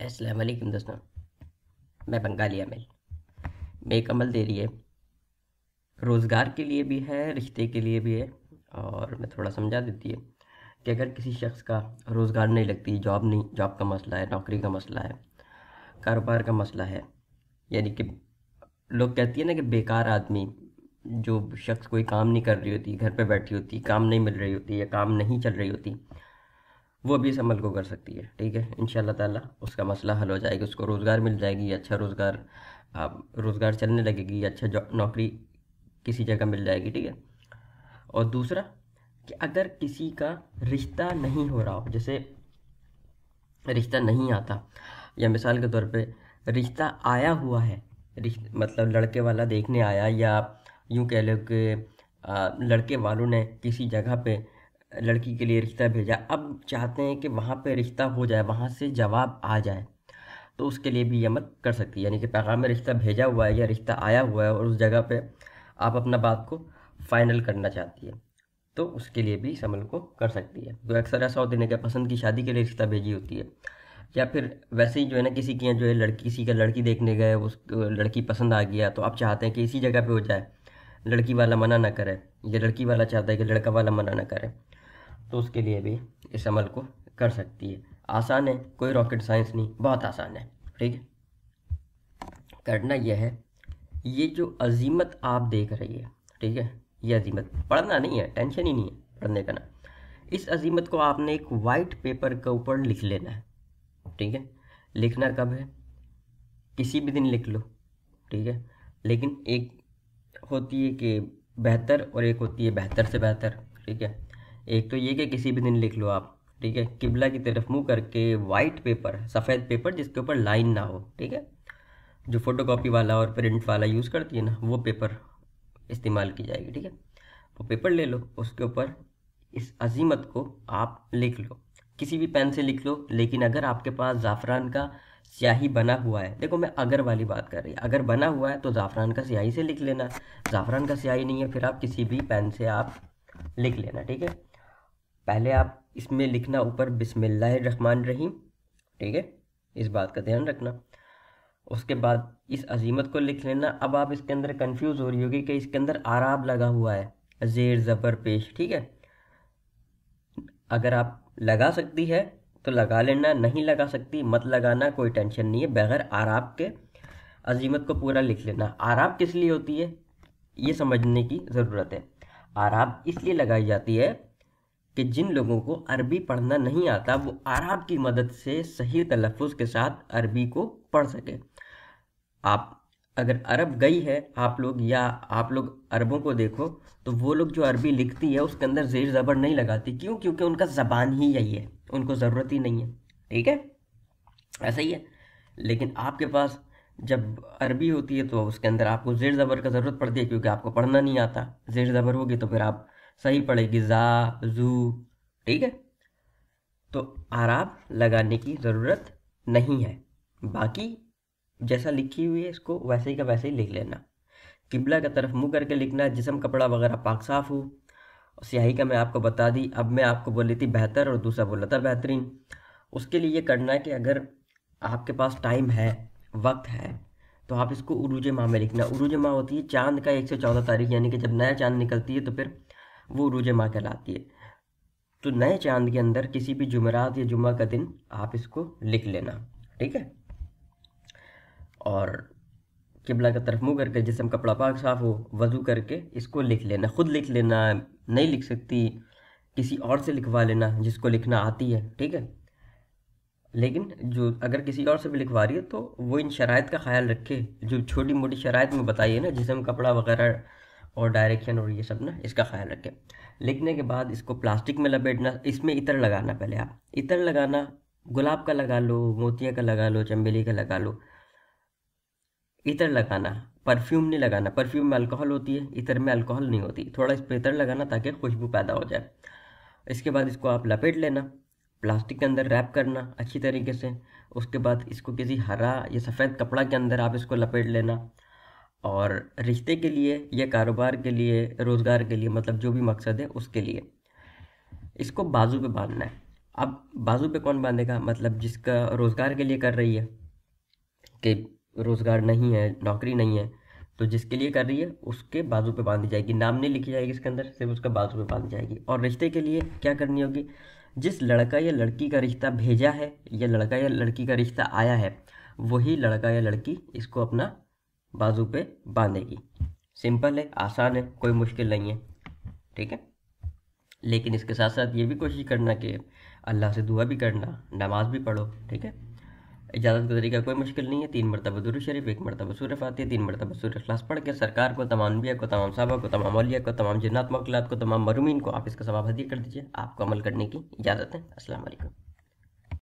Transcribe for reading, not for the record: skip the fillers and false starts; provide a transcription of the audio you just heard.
अस्सलाम वालेकुम दोस्तों। मैं बंगाली अमिल। मेक अमल दे रही है, रोज़गार के लिए भी है, रिश्ते के लिए भी है। और मैं थोड़ा समझा देती है कि अगर किसी शख्स का रोज़गार नहीं लगती, जॉब नहीं, जॉब का मसला है, नौकरी का मसला है, कारोबार का मसला है, यानी कि लोग कहती है ना कि बेकार आदमी, जो शख्स कोई काम नहीं कर रही होती, घर पे बैठी होती, काम नहीं मिल रही होती या काम नहीं चल रही होती, वो भी इस अमल को कर सकती है। ठीक है, इंशाल्लाह ताला उसका मसला हल हो जाएगा, उसको रोज़गार मिल जाएगी, अच्छा रोज़गार, आप रोज़गार चलने लगेगी, अच्छा नौकरी किसी जगह मिल जाएगी। ठीक है। और दूसरा कि अगर किसी का रिश्ता नहीं हो रहा हो, जैसे रिश्ता नहीं आता, या मिसाल के तौर पे रिश्ता आया हुआ है, मतलब लड़के वाला देखने आया, या यूं कह लो कि लड़के वालों ने किसी जगह पे लड़की के लिए रिश्ता भेजा, अब चाहते हैं कि वहाँ पे रिश्ता हो जाए, वहाँ से जवाब आ जाए, तो उसके लिए भी ये अमल कर सकती है। यानी कि पैगाम रिश्ता भेजा हुआ है या रिश्ता आया हुआ है और उस जगह पे आप अपना बात को फाइनल करना चाहती है, तो उसके लिए भी इस अमल को कर सकती है। तो अक्सर ऐसा होता है कि पसंद की शादी के लिए रिश्ता भेजी होती है, या फिर वैसे ही जो है ना, किसी के यहाँ जो है लड़की, किसी का लड़की देखने गए, उस लड़की पसंद आ गया, तो आप चाहते हैं कि इसी जगह पे हो जाए, लड़की वाला मना ना करे, या लड़की वाला चाहता है कि लड़का वाला मना ना करे, तो उसके लिए भी इस अमल को कर सकती है। आसान है, कोई रॉकेट साइंस नहीं, बहुत आसान है। ठीक है। करना यह है, ये जो अजीमत आप देख रही है, ठीक है, ये अजीमत पढ़ना नहीं है, टेंशन ही नहीं है पढ़ने का ना। इस अजीमत को आपने एक वाइट पेपर के ऊपर लिख लेना है। ठीक है। लिखना कब है? किसी भी दिन लिख लो। ठीक है। लेकिन एक होती है कि बेहतर, और एक होती है बेहतर से बेहतर। ठीक है। एक तो ये कि किसी भी दिन लिख लो आप। ठीक है। किबला की तरफ मुंह करके, वाइट पेपर, सफ़ेद पेपर जिसके ऊपर लाइन ना हो। ठीक है। जो फोटोकॉपी वाला और प्रिंट वाला यूज़ करती है ना, वो पेपर इस्तेमाल की जाएगी। ठीक है। वो पेपर ले लो, उसके ऊपर इस अजीमत को आप लिख लो, किसी भी पेन से लिख लो। लेकिन अगर आपके पास ज़ाफ़रान का स्याही बना हुआ है, देखो मैं अगर वाली बात कर रही, अगर बना हुआ है तो ज़ाफ़रान का स्याही से लिख लेना। ज़ाफ़रान का स्याही नहीं है, फिर आप किसी भी पेन से आप लिख लेना। ठीक है। पहले आप इसमें लिखना ऊपर बिस्मिल्लाहिर्रहमानिर्रहीम। ठीक है, इस बात का ध्यान रखना। उसके बाद इस अजीमत को लिख लेना। अब आप इसके अंदर कंफ्यूज हो रही होगी कि इसके अंदर आराब लगा हुआ है, जेर ज़बर पेश। ठीक है। अगर आप लगा सकती है तो लगा लेना, नहीं लगा सकती मत लगाना, कोई टेंशन नहीं है। बगैर आराब के अजीमत को पूरा लिख लेना। आराब किस लिए होती है, ये समझने की ज़रूरत है। आराब इसलिए लगाई जाती है कि जिन लोगों को अरबी पढ़ना नहीं आता, वो आराब की मदद से सही तलफ़ुज़ के साथ अरबी को पढ़ सके। आप अगर अरब गई है आप लोग, या आप लोग अरबों को देखो, तो वो लोग जो अरबी लिखती है उसके अंदर जेर ज़बर नहीं लगाती। क्यों? क्योंकि उनका ज़बान ही यही है, उनको ज़रूरत ही नहीं है। ठीक है, ऐसा ही है। लेकिन आपके पास जब अरबी होती है तो उसके अंदर आपको जेर ज़बर का ज़रूरत पड़ती है, क्योंकि आपको पढ़ना नहीं आता। जेर ज़बर होगी तो फिर आप सही पढ़ेगी, ज़ा, जू। ठीक है। तो आराब लगाने की ज़रूरत नहीं है। बाकी जैसा लिखी हुई है इसको वैसे ही का वैसे ही लिख लेना। किबला की तरफ मुंह करके लिखना, जिस्म कपड़ा वगैरह पाक साफ हो। स्याही का मैं आपको बता दी। अब मैं आपको बोली थी बेहतर, और दूसरा बोला था बेहतरीन। उसके लिए ये करना है कि अगर आपके पास टाइम है, वक्त है, तो आप इसको उरूज माह में लिखना। उरूज माह होती है चांद का 114 तारीख, यानी कि जब नया चांद निकलती है तो फिर वो उरूज माह कहलाती है। तो नए चांद के अंदर किसी भी जुमेरात या जुम्मा का दिन आप इसको लिख लेना। ठीक है। और किबला की तरफ मुंह करके, जिस्म कपड़ा पाक साफ हो, वज़ू करके इसको लिख लेना। खुद लिख लेना, नहीं लिख सकती किसी और से लिखवा लेना जिसको लिखना आती है। ठीक है। लेकिन जो अगर किसी और से भी लिखवा रही है तो वो इन शराइत का ख्याल रखे, जो छोटी मोटी शराइत में बताइए ना, जिस्म कपड़ा वगैरह और डायरेक्शन और ये सब ना, इसका ख्याल रखें। लिखने के बाद इसको प्लास्टिक में लपेटना। इसमें इत्र लगाना, पहले आप इत्र लगाना, गुलाब का लगा लो, मोतिया का लगा लो, चमेली का लगा लो। इत्र लगाना, परफ्यूम नहीं लगाना। परफ्यूम में अल्कोहल होती है, इत्र में अल्कोहल नहीं होती। थोड़ा इस पर इत्र लगाना ताकि खुशबू पैदा हो जाए। इसके बाद इसको आप लपेट लेना, प्लास्टिक के अंदर रैप करना अच्छी तरीके से। उसके बाद इसको किसी हरा या सफ़ेद कपड़ा के अंदर आप इसको लपेट लेना। और रिश्ते के लिए या कारोबार के लिए, रोज़गार के लिए, मतलब जो भी मकसद है उसके लिए इसको बाजू पे बांधना है। अब बाजू पे कौन बांधेगा, मतलब जिसका रोज़गार के लिए कर रही है, कि रोज़गार नहीं है, नौकरी नहीं है, तो जिसके लिए कर रही है उसके बाजू पे बांधी जाएगी, नाम नहीं लिखी जाएगी इसके अंदर, सिर्फ उसका बाजू पे बांधी जाएगी। और रिश्ते के लिए क्या करनी होगी, जिस लड़का या लड़की का रिश्ता भेजा है या लड़का या लड़की का रिश्ता आया है, वही लड़का या लड़की इसको अपना बाजू पे बांधेगी। सिंपल है, आसान है, कोई मुश्किल नहीं है, ठीक है। लेकिन इसके साथ साथ ये भी कोशिश करना कि अल्लाह से दुआ भी करना, नमाज भी पढ़ो, ठीक है। इजाज़त का तरीका कोई मुश्किल नहीं है, 3 मरतबा दुरूद शरीफ, 1 मरतबा सूरह फातिहा, 3 मरतबा सूरह इखलास पढ़ के सरकार को, तमाम अम्बिया को, तमाम सहाबा को, तमाम औलिया को, तमाम जिन्नात मौकलात को, तमाम मरहूमीन को आप इसका सवाब हदीया कर दीजिए। आपको अमल करने की इजाज़त है। अस्सलाम वालेकुम।